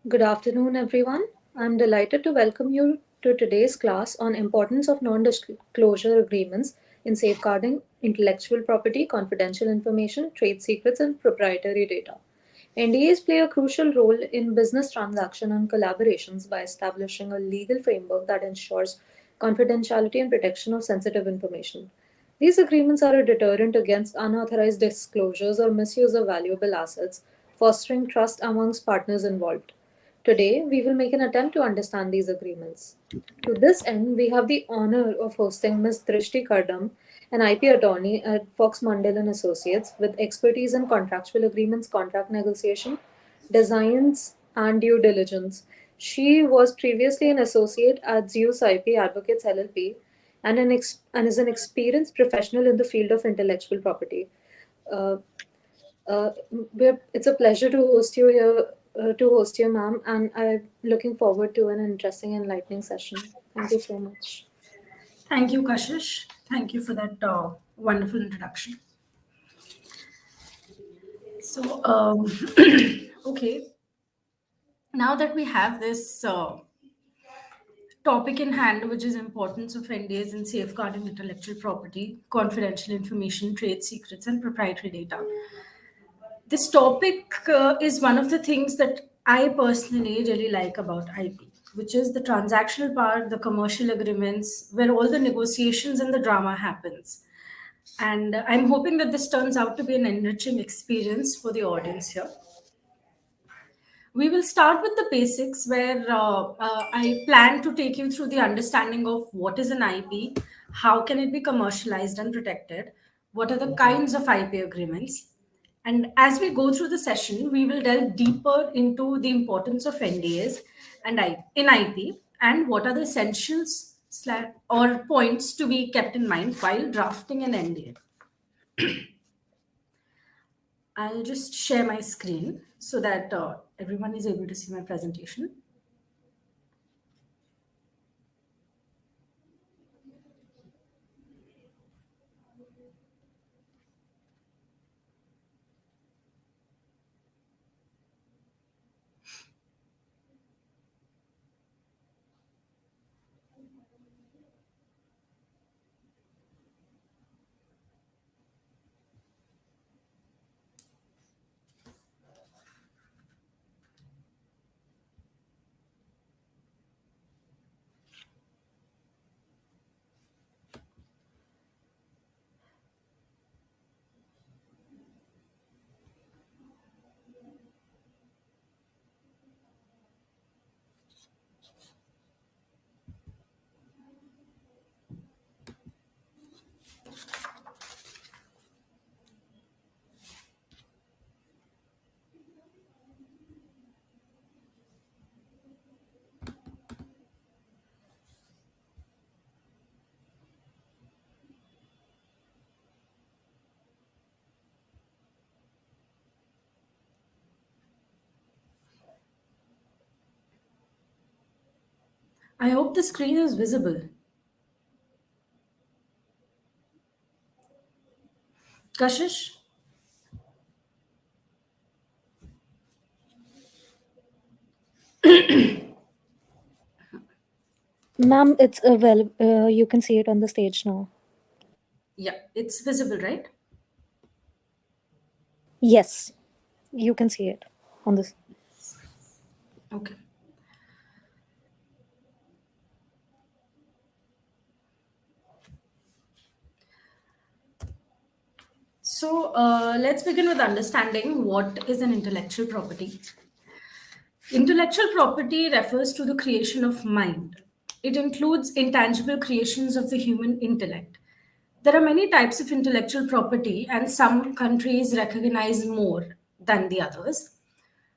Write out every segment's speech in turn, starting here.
Good afternoon, everyone. I'm delighted to welcome you to today's class on importance of non-disclosure agreements in safeguarding intellectual property, confidential information, trade secrets, and proprietary data. NDAs play a crucial role in business transaction and collaborations by establishing a legal framework that ensures confidentiality and protection of sensitive information. These agreements are a deterrent against unauthorized disclosures or misuse of valuable assets, fostering trust amongst partners involved. Today, we will make an attempt to understand these agreements. To this end, we have the honor of hosting Ms. Drishti Kardam, an IP attorney at Fox Mandel and Associates with expertise in contractual agreements, contract negotiation, designs, and due diligence. She was previously an associate at Zeus IP Advocates LLP and is an experienced professional in the field of intellectual property. Uh, it's a pleasure to host you here, ma'am, and I'm looking forward to an interesting, enlightening session. Thank you so much. Thank you, Kashish. Thank you for that wonderful introduction. So, okay, now that we have this topic in hand, which is importance of NDAs in safeguarding intellectual property, confidential information, trade secrets, and proprietary data. This topic is one of the things that I personally really like about IP, which is the transactional part, the commercial agreements, where all the negotiations and the drama happens. And I'm hoping that this turns out to be an enriching experience for the audience here. We will start with the basics where I plan to take you through the understanding of what is an IP, how can it be commercialized and protected, what are the kinds of IP agreements. And as we go through the session, we will delve deeper into the importance of NDAs and in IP and what are the essentials or points to be kept in mind while drafting an NDA. I'll just share my screen so that everyone is able to see my presentation. I hope the screen is visible. Kashish? Ma'am, it's available. You can see it on the stage now. Yeah, it's visible, right? Yes, you can see it on this. Okay. So let's begin with understanding what is an intellectual property. Intellectual property refers to the creation of mind. It includes intangible creations of the human intellect. There are many types of intellectual property, and some countries recognize more than the others.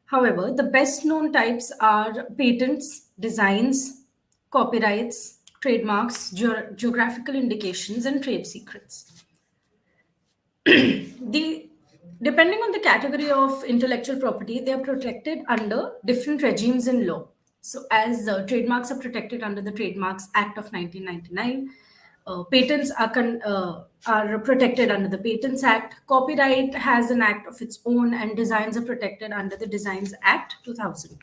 However, the best known types are patents, designs, copyrights, trademarks, geographical indications, and trade secrets. The Depending on the category of intellectual property, they are protected under different regimes in law. So, as trademarks are protected under the Trademarks Act of 1999, patents are protected under the Patents Act. Copyright has an act of its own, and designs are protected under the Designs Act 2000.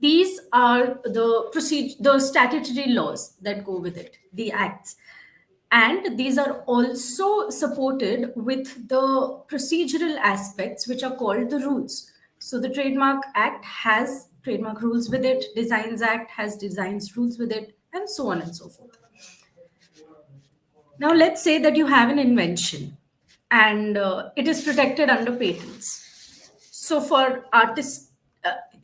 These are the statutory laws that go with it, the acts. And these are also supported with the procedural aspects, which are called the rules. So the Trademark Act has trademark rules with it, Designs Act has designs rules with it, and so on and so forth. Now, let's say that you have an invention and it is protected under patents. So, for artists,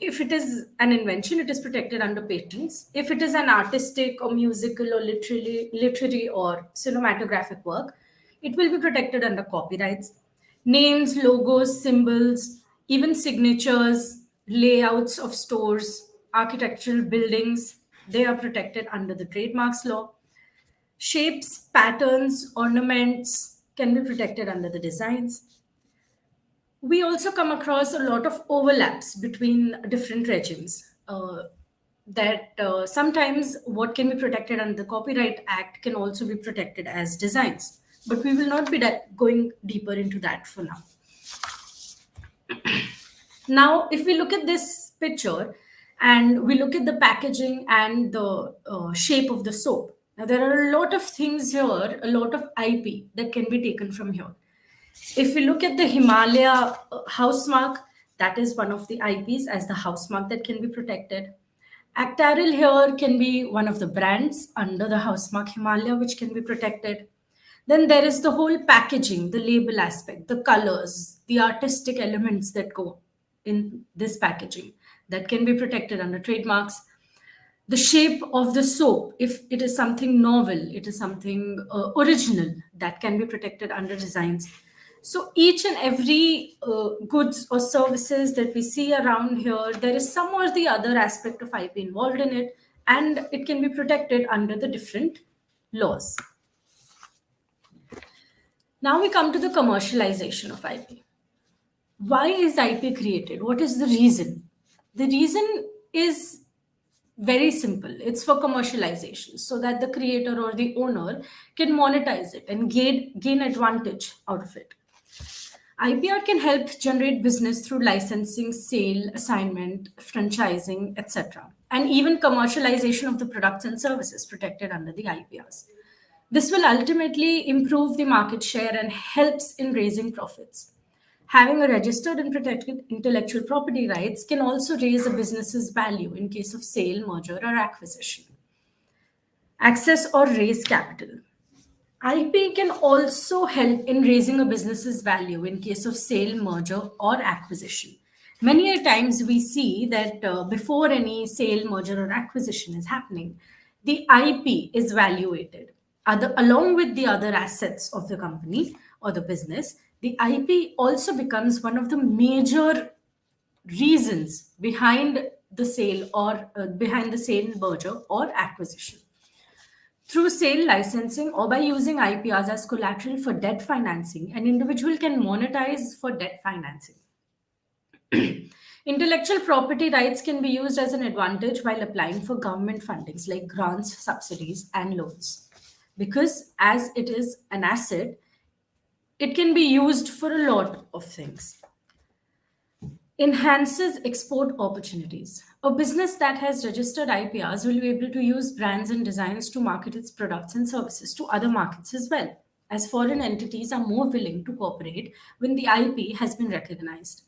if it is an invention, it is protected under patents. If it is an artistic or musical or literary or cinematographic work, it will be protected under copyrights. Names, logos, symbols, even signatures, layouts of stores, architectural buildings, they are protected under the trademarks law. Shapes, patterns, ornaments can be protected under the designs. We also come across a lot of overlaps between different regimes. That sometimes what can be protected under the Copyright Act can also be protected as designs. But we will not be going deeper into that for now. Now, if we look at this picture and we look at the packaging and the shape of the soap, now there are a lot of things here, a lot of IP that can be taken from here. If we look at the Himalaya housemark, that is one of the IPs as the housemark that can be protected. Actaril here can be one of the brands under the housemark Himalaya, which can be protected. Then there is the whole packaging, the label aspect, the colors, the artistic elements that go in this packaging that can be protected under trademarks. The shape of the soap, if it is something novel, it is something original, that can be protected under designs. So each and every goods or services that we see around here, there is some or the other aspect of IP involved in it, and it can be protected under the different laws. Now we come to the commercialization of IP. Why is IP created? What is the reason? The reason is very simple. It's for commercialization so that the creator or the owner can monetize it and gain advantage out of it. IPR can help generate business through licensing, sale, assignment, franchising, etc., and even commercialization of the products and services protected under the IPRs. This will ultimately improve the market share and helps in raising profits. Having a registered and protected intellectual property rights can also raise a business's value in case of sale, merger, or acquisition. Access or raise capital. IP can also help in raising a business's value in case of sale, merger, or acquisition. Many a times we see that before any sale, merger, or acquisition is happening, the IP is valuated. Along with the other assets of the company or the business, the IP also becomes one of the major reasons behind the sale or behind the sale, merger, or acquisition. Through sale licensing or by using IPRs as collateral for debt financing, an individual can monetize for debt financing. Intellectual property rights can be used as an advantage while applying for government fundings like grants, subsidies, and loans. Because as it is an asset, it can be used for a lot of things. Enhances export opportunities. A business that has registered IPRs will be able to use brands and designs to market its products and services to other markets as well, as foreign entities are more willing to cooperate when the IP has been recognized.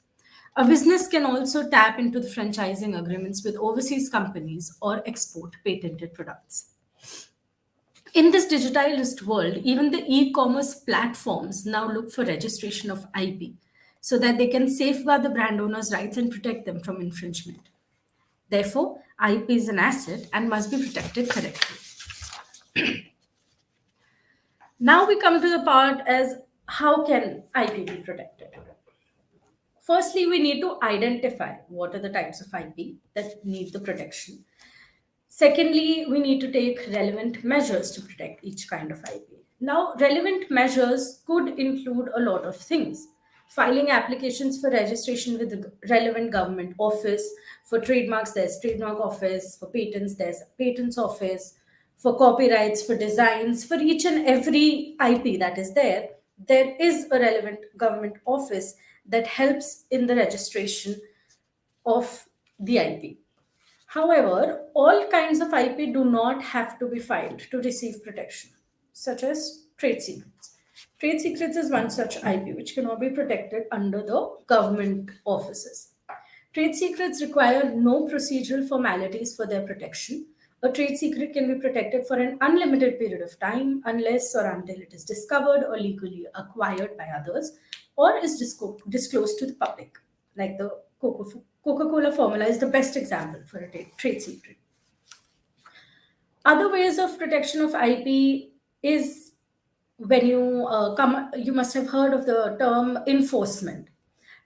A business can also tap into the franchising agreements with overseas companies or export patented products. In this digitalized world, even the e-commerce platforms now look for registration of IP so that they can safeguard the brand owner's rights and protect them from infringement. Therefore, IP is an asset and must be protected correctly. Now we come to the part as how can IP be protected? Firstly, we need to identify what are the types of IP that need the protection. Secondly, we need to take relevant measures to protect each kind of IP. Now, relevant measures could include a lot of things. Filing applications for registration with the relevant government office. For trademarks, there's trademark office. For patents, there's patents office. For copyrights, for designs, for each and every IP that is there is a relevant government office that helps in the registration of the IP. However, all kinds of IP do not have to be filed to receive protection, such as trade secrets. Trade secrets is one such IP which cannot be protected under the government offices. Trade secrets require no procedural formalities for their protection. A trade secret can be protected for an unlimited period of time unless or until it is discovered or legally acquired by others or is disclosed to the public. Like the Coca Cola formula is the best example for a trade secret. Other ways of protection of IP is when you must have heard of the term enforcement.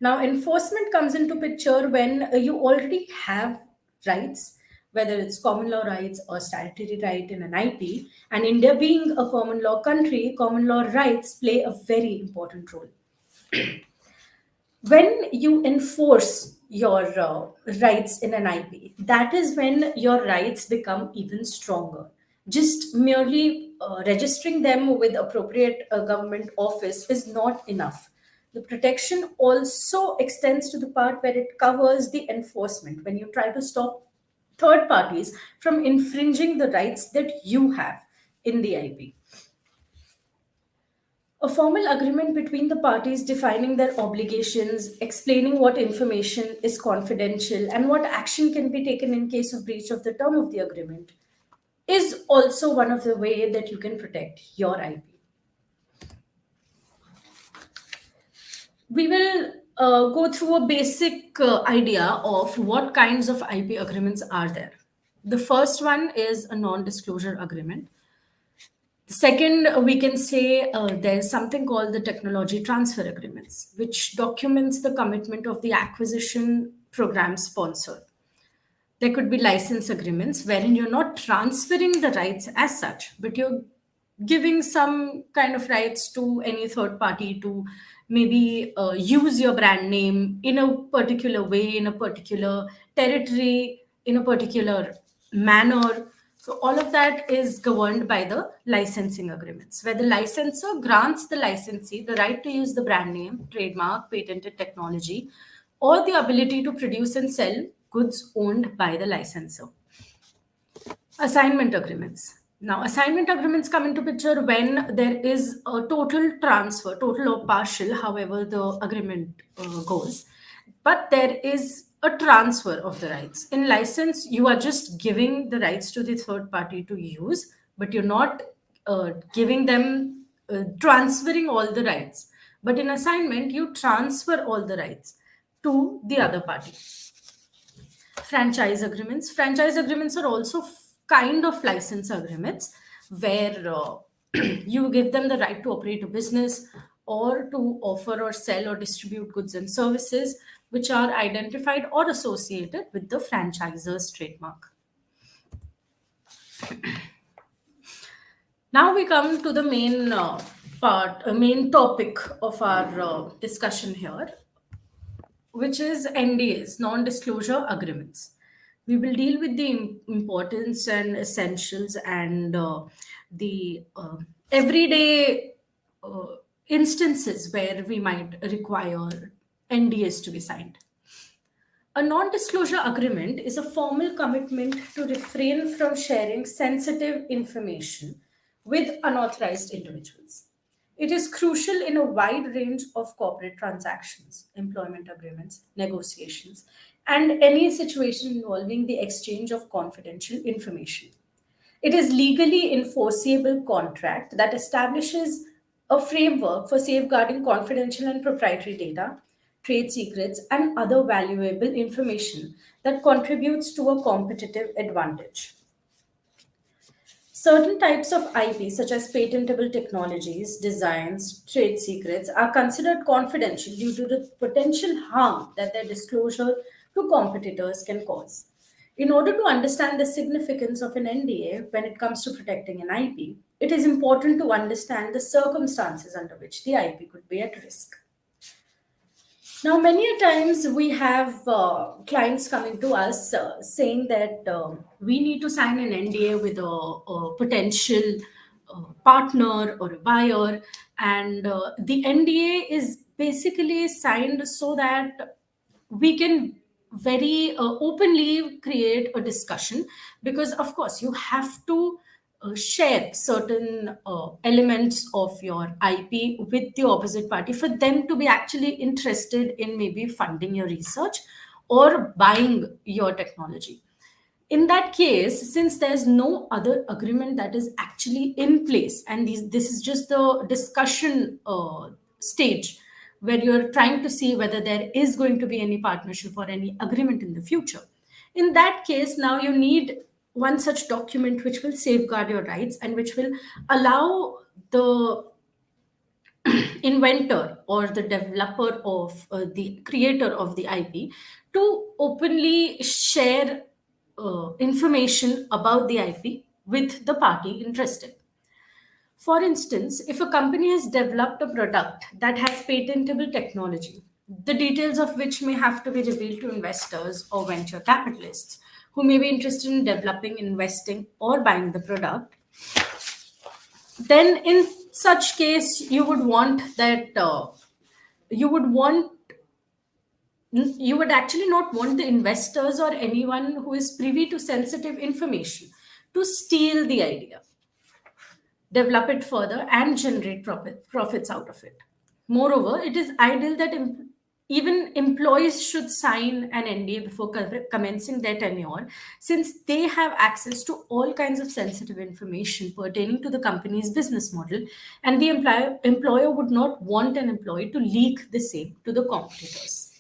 Now, enforcement comes into picture when you already have rights, whether it's common law rights or statutory right in an IP. And India being a common law country, common law rights play a very important role. When you enforce your rights in an IP, that is when your rights become even stronger. Just merely registering them with appropriate government office is not enough. The protection also extends to the part where it covers the enforcement, when you try to stop third parties from infringing the rights that you have in the IP. A formal agreement between the parties defining their obligations, explaining what information is confidential, and what action can be taken in case of breach of the term of the agreement is also one of the way that you can protect your IP. We will go through a basic idea of what kinds of IP agreements are there. The first one is a non-disclosure agreement. Second, we can say there's something called the technology transfer agreements, which documents the commitment of the acquisition program sponsor. There could be license agreements wherein you're not transferring the rights as such, but you're giving some kind of rights to any third party to maybe use your brand name in a particular way, in a particular territory, in a particular manner. So, all of that is governed by the licensing agreements, where the licensor grants the licensee the right to use the brand name, trademark, patented technology, or the ability to produce and sell goods owned by the licensor. Assignment agreements. Now, assignment agreements come into picture when there is a total transfer, total or partial, however the agreement goes. But there is a transfer of the rights. In license, you are just giving the rights to the third party to use, but you're not giving them, transferring all the rights. But in assignment, you transfer all the rights to the other party. Franchise agreements are also kind of license agreements where you give them the right to operate a business or to offer or sell or distribute goods and services which are identified or associated with the franchisor's trademark. Now we come to the main main topic of our discussion here, which is NDAs, non disclosure agreements. We will deal with the importance and essentials and the everyday uh, instances where we might require NDAs to be signed. A non disclosure agreement is a formal commitment to refrain from sharing sensitive information with unauthorized individuals. It is crucial in a wide range of corporate transactions, employment agreements, negotiations, and any situation involving the exchange of confidential information. It is legally enforceable contract that establishes a framework for safeguarding confidential and proprietary data, trade secrets, and other valuable information that contributes to a competitive advantage. Certain types of IP, such as patentable technologies, designs, trade secrets, are considered confidential due to the potential harm that their disclosure to competitors can cause. In order to understand the significance of an NDA when it comes to protecting an IP, it is important to understand the circumstances under which the IP could be at risk. Now, many a times we have clients coming to us saying that we need to sign an NDA with a potential partner or a buyer, and the NDA is basically signed so that we can very openly create a discussion, because of course you have to share certain elements of your IP with the opposite party for them to be actually interested in maybe funding your research or buying your technology. In that case, since there's no other agreement that is actually in place, and this is just the discussion stage where you're trying to see whether there is going to be any partnership or any agreement in the future, in that case, now you need one such document which will safeguard your rights and which will allow the inventor or the developer of the creator of the IP to openly share information about the IP with the party interested. For instance, if a company has developed a product that has patentable technology, the details of which may have to be revealed to investors or venture capitalists who may be interested in developing, investing, or buying the product, then in such case you would want that you would want you would actually not want the investors or anyone who is privy to sensitive information to steal the idea, develop it further, and generate profits out of it. Moreover, it is ideal that even employees should sign an NDA before commencing their tenure, since they have access to all kinds of sensitive information pertaining to the company's business model, and the employer would not want an employee to leak the same to the competitors.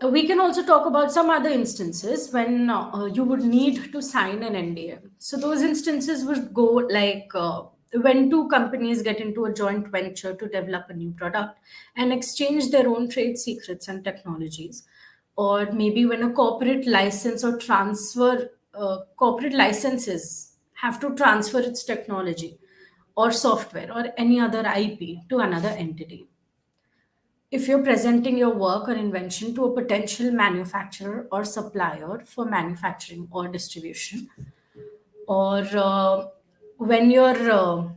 We can also talk about some other instances when you would need to sign an NDA. So those instances would go like when two companies get into a joint venture to develop a new product and exchange their own trade secrets and technologies, or maybe when a corporate license or transfer corporate licenses have to transfer its technology or software or any other IP to another entity. If you're presenting your work or invention to a potential manufacturer or supplier for manufacturing or distribution, or when you're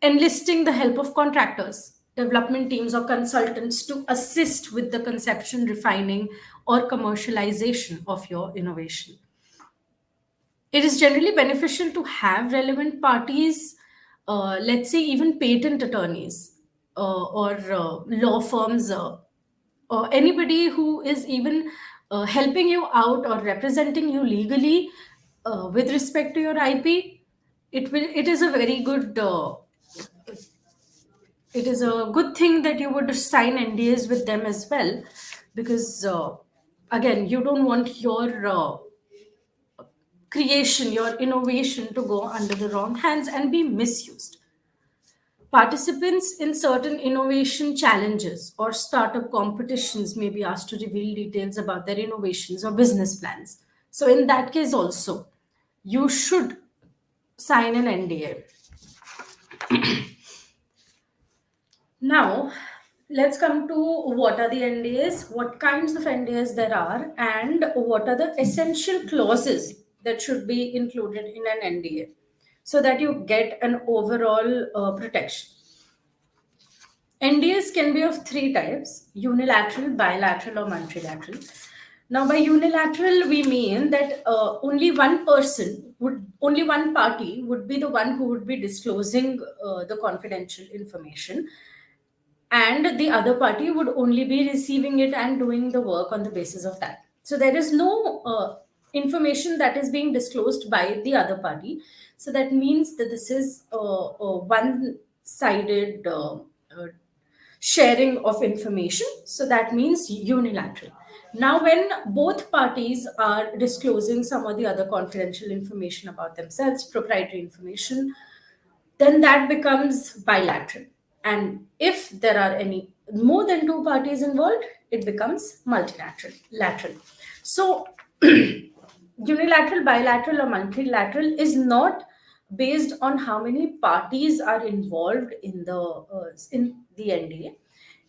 enlisting the help of contractors, development teams, or consultants to assist with the conception, refining, or commercialization of your innovation. It is generally beneficial to have relevant parties, let's say even patent attorneys or law firms, or anybody who is even helping you out or representing you legally with respect to your IP. It is a very good it is a good thing that you would sign NDAs with them as well, because again, you don't want your creation, your innovation to go under the wrong hands and be misused. Participants in certain innovation challenges or startup competitions may be asked to reveal details about their innovations or business plans. So, in that case, also, you should sign an NDA. Now, let's come to what are the NDAs, what kinds of NDAs there are, and what are the essential clauses that should be included in an NDA so that you get an overall protection. NDAs can be of three types: unilateral, bilateral, or multilateral. Now, by unilateral, we mean that only one party would be the one who would be disclosing the confidential information, and the other party would only be receiving it and doing the work on the basis of that. So there is no information that is being disclosed by the other party. So that means that this is a one sided sharing of information. So that means unilateral. Now, when both parties are disclosing some or the other confidential information about themselves, proprietary information, then that becomes bilateral. And if there are any more than two parties involved, it becomes multilateral. Lateral. So, unilateral, bilateral, or multilateral is not based on how many parties are involved in the NDA.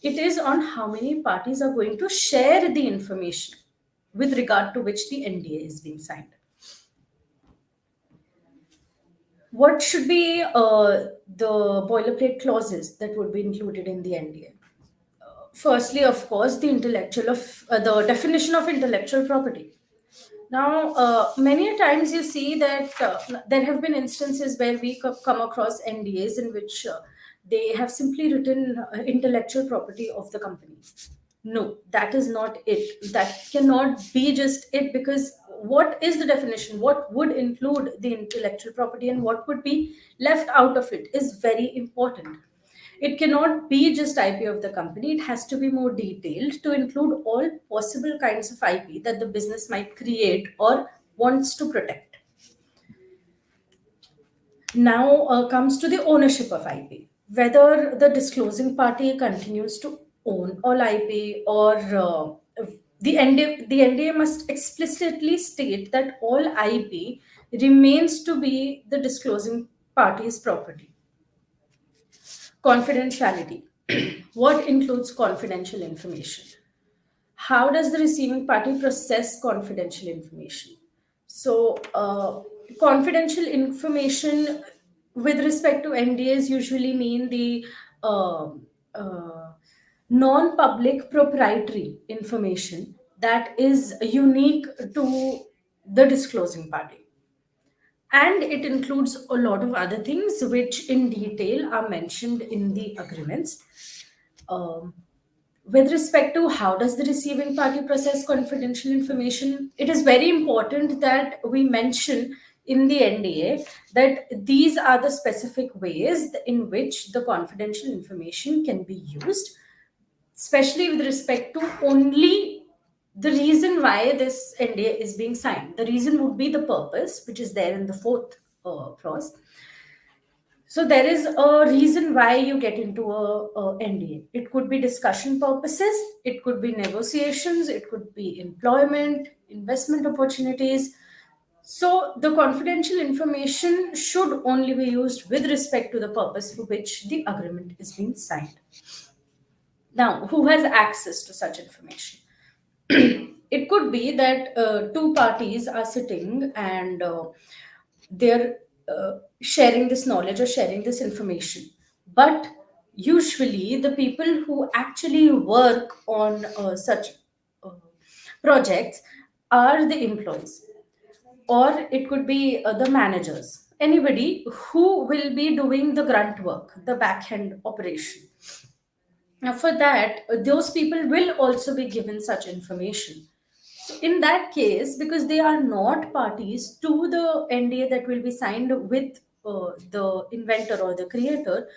It is on how many parties are going to share the information with regard to which the NDA is being signed. What should be the boilerplate clauses that would be included in the NDA? Firstly, of course, the definition of intellectual property. Now, many a times you see that there have been instances where we come across NDAs in which they have simply written intellectual property of the company. No, that is not it. That cannot be just it, because what is the definition? What would include the intellectual property and what would be left out of it is very important. It cannot be just IP of the company. It has to be more detailed to include all possible kinds of IP that the business might create or wants to protect. Now comes to the ownership of IP. Whether the disclosing party continues to own all IP, or the NDA must explicitly state that all IP remains to be the disclosing party's property. Confidentiality. What includes confidential information? How does the receiving party process confidential information? So, confidential information with respect to NDAs usually mean the uh, uh, non public proprietary information that is unique to the disclosing party. And it includes a lot of other things which in detail are mentioned in the agreements. Um, with respect to how does the receiving party process confidential information, it is very important that we mention in the NDA that these are the specific ways in which the confidential information can be used, especially with respect to only the reason why this NDA is being signed. The reason would be the purpose, which is there in the fourth clause. So there is a reason why you get into a NDA. It could be discussion purposes, it could be negotiations, it could be employment, investment opportunities. So the confidential information should only be used with respect to the purpose for which the agreement is being signed. Now, who has access to such information? It could be that two parties are sitting and they're sharing this knowledge or sharing this information. But usually, the people who actually work on such uh, projects are the employees, or it could be the managers, anybody who will be doing the grunt work, the back end operation. Now, for that, those people will also be given such information. So, in that case, because they are not parties to the NDA that will be signed with the inventor or the creator,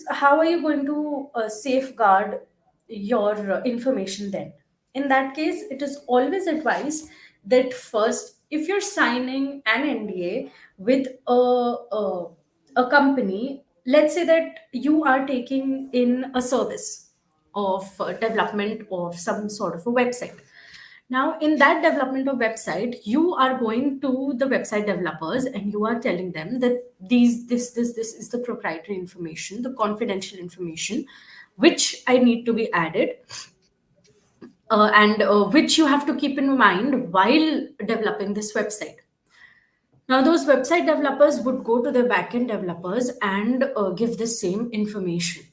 how are you going to safeguard your information then? In that case, it is always advised that first, if you're signing an NDA with a company, let's say that you are taking in a service of development of some sort of a website. Now, in that development of website, you are going to the website developers and you are telling them that this is the proprietary information, the confidential information, which I need to be added, and which you have to keep in mind while developing this website. Now, those website developers would go to the backend developers and give the same information.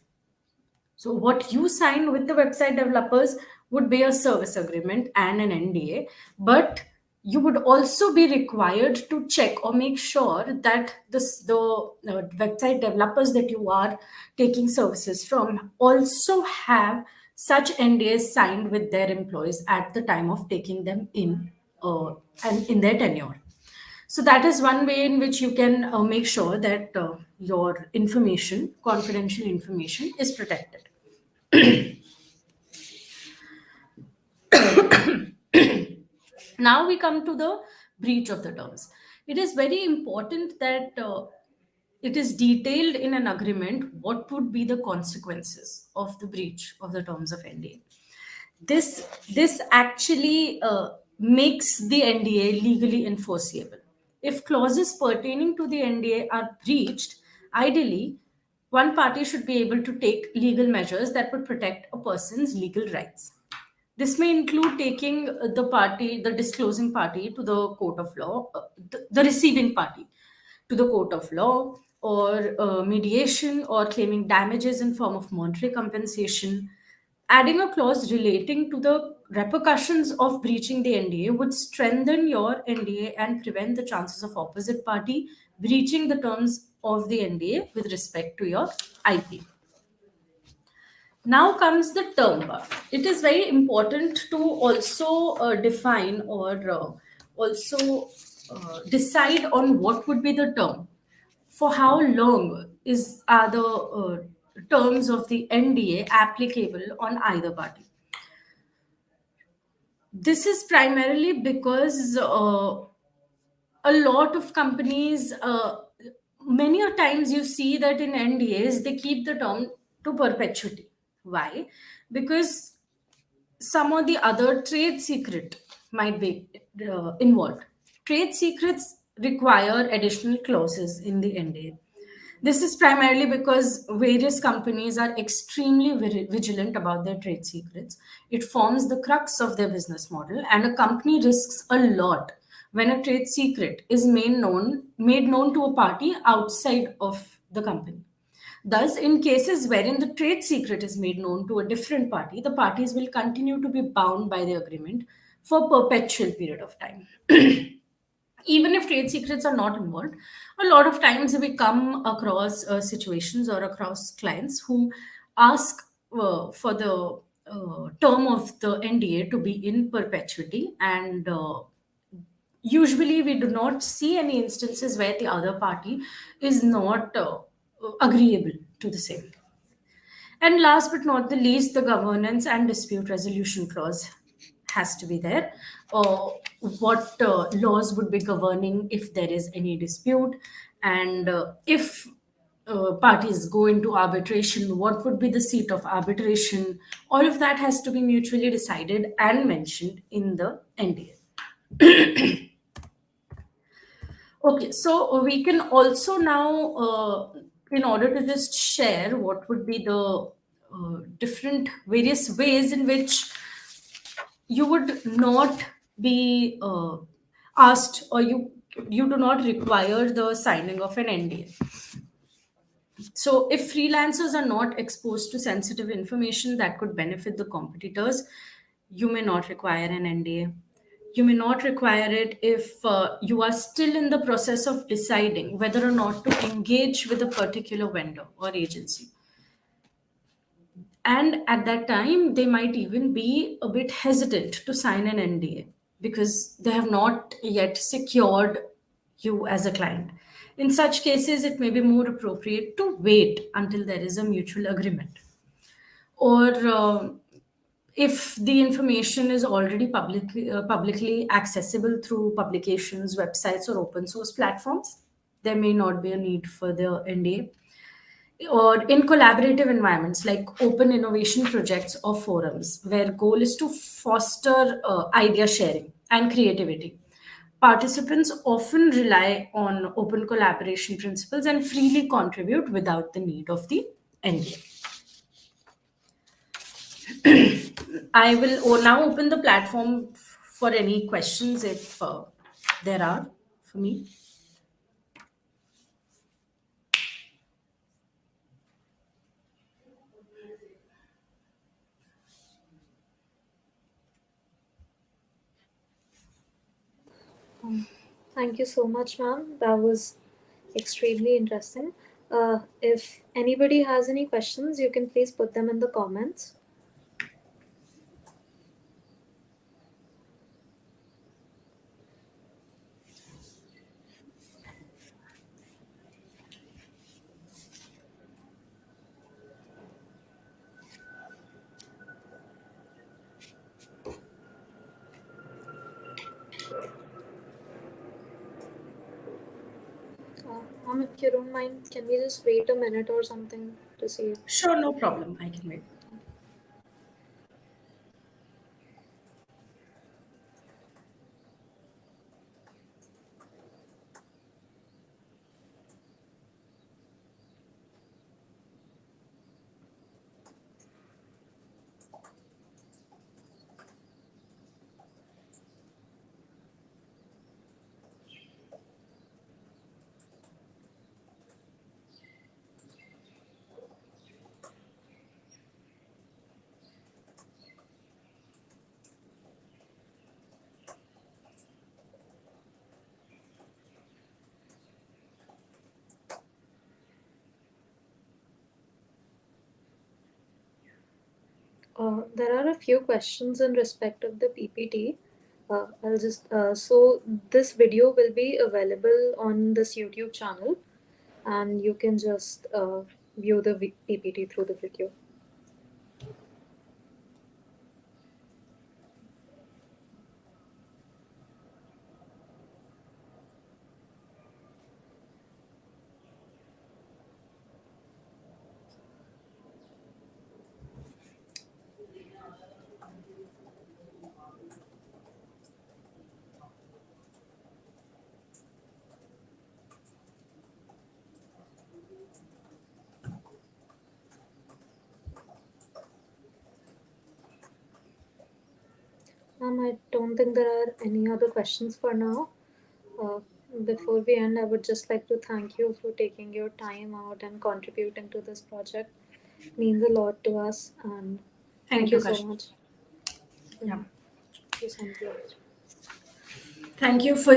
So, what you sign with the website developers would be a service agreement and an NDA, but you would also be required to check or make sure that the website developers that you are taking services from also have such NDAs signed with their employees at the time of taking them in and in their tenure. So that is one way in which you can make sure that your information, confidential information, is protected. Now we come to the breach of the terms. It is very important that it is detailed in an agreement what would be the consequences of the breach of the terms of NDA. This actually makes the NDA legally enforceable. If clauses pertaining to the NDA are breached, ideally, one party should be able to take legal measures that would protect a person's legal rights. This may include taking the disclosing party to the court of law, the receiving party to the court of law, or mediation, or claiming damages in form of monetary compensation. Adding a clause relating to the repercussions of breaching the NDA would strengthen your NDA and prevent the chances of opposite party breaching the terms of the NDA with respect to your IP. Now comes the term part. It is very important to also define or also decide on what would be the term. For how long is are the terms of the NDA applicable on either party? This is primarily because a lot of companies, many a times you see that in NDAs, they keep the term to perpetuity. Why? Because some or the other trade secret might be involved. Trade secrets require additional clauses in the NDA. This is primarily because various companies are extremely vigilant about their trade secrets. It forms the crux of their business model, and a company risks a lot when a trade secret is made known to a party outside of the company. Thus, in cases wherein the trade secret is made known to a different party, the parties will continue to be bound by the agreement for perpetual period of time. Even if trade secrets are not involved, a lot of times we come across situations or across clients who ask for the term of the NDA to be in perpetuity, and usually we do not see any instances where the other party is not agreeable to the same. And last but not the least, the governance and dispute resolution clause has to be there. What laws would be governing if there is any dispute, and if parties go into arbitration, what would be the seat of arbitration? All of that has to be mutually decided and mentioned in the NDA. Okay, so we can also now, in order to just share what would be the different various ways in which you would not be asked, or you do not require the signing of an NDA. So, if freelancers are not exposed to sensitive information that could benefit the competitors, you may not require an NDA. You may not require it if you are still in the process of deciding whether or not to engage with a particular vendor or agency. And at that time, they might even be a bit hesitant to sign an NDA because they have not yet secured you as a client. In such cases, it may be more appropriate to wait until there is a mutual agreement. Or if the information is already publicly accessible through publications, websites, or open source platforms, there may not be a need for the NDA. Or in collaborative environments like open innovation projects or forums, where goal is to foster idea sharing and creativity. Participants often rely on open collaboration principles and freely contribute without the need of the NDA. I will now open the platform for any questions if there are for me. Thank you so much, ma'am. That was extremely interesting. If anybody has any questions, you can please put them in the comments. If you don't mind, can we just wait a minute or something to see if. Sure, no problem. I can wait. There are a few questions in respect of the PPT. So this video will be available on this YouTube channel, and you can just view the PPT through the video. I don't think there are any other questions for now. Uh, Before we end, I would just like to thank you for taking your time out and contributing to this project. It means a lot to us, and Thank thank you, you so Kash. much. Yeah. You sent the Thank you for